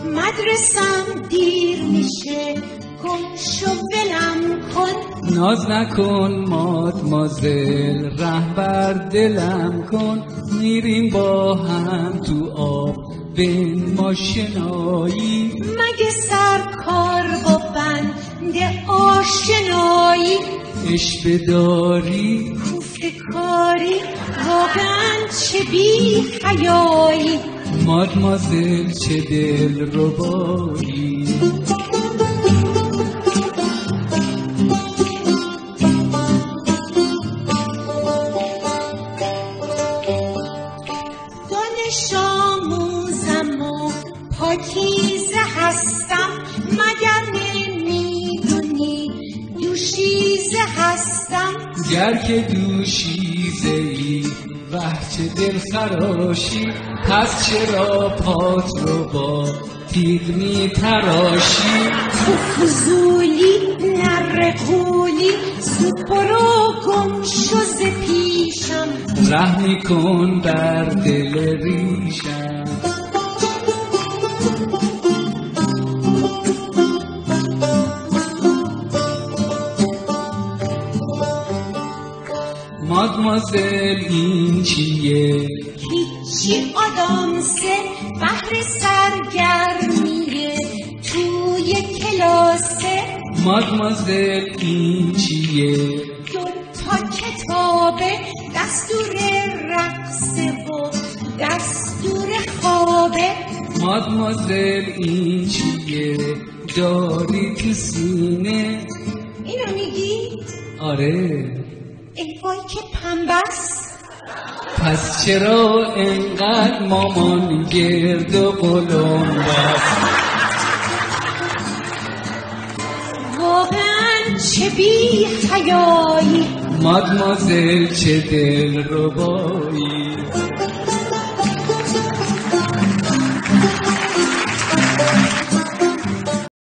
مدرسم دیر میشه گم شو ولم کن. ناز نکن مادمازل رهبر دلم کن. میریم با هم تو آب بین ماشنایی. مگه سرکار با بند آشنایی. عشق داری کوفته کاری واقعا چه بی حیایی. مادمازل چه دل ربایی. دانش آموزم و پاکیزه هستم. مگر نمیدونی دوشیزه هستم. گر که دوشیزه ای وه چه دل خراشی. پس چرا پات رو با تیغ می تراشی. تو فضولی نرقولی زود برو گم شو ز پیشم. رحمی کن بر دل ریشم. مادمازل این چیه؟ هیچی آدامسه بحر سرگرمیه توی کلاسه. مادمازل این چیه؟ 2 کتابه دستور رقصه و دستور خوابه. مادمازل این چیه؟ داری تو سینه؟ اینو میگی؟ آره. ای وای که پنبست. پس چرا انقدر مامان گرد و قلم بست؟ واقعا چه بی حیایی. مادمازل چه دل ربایی.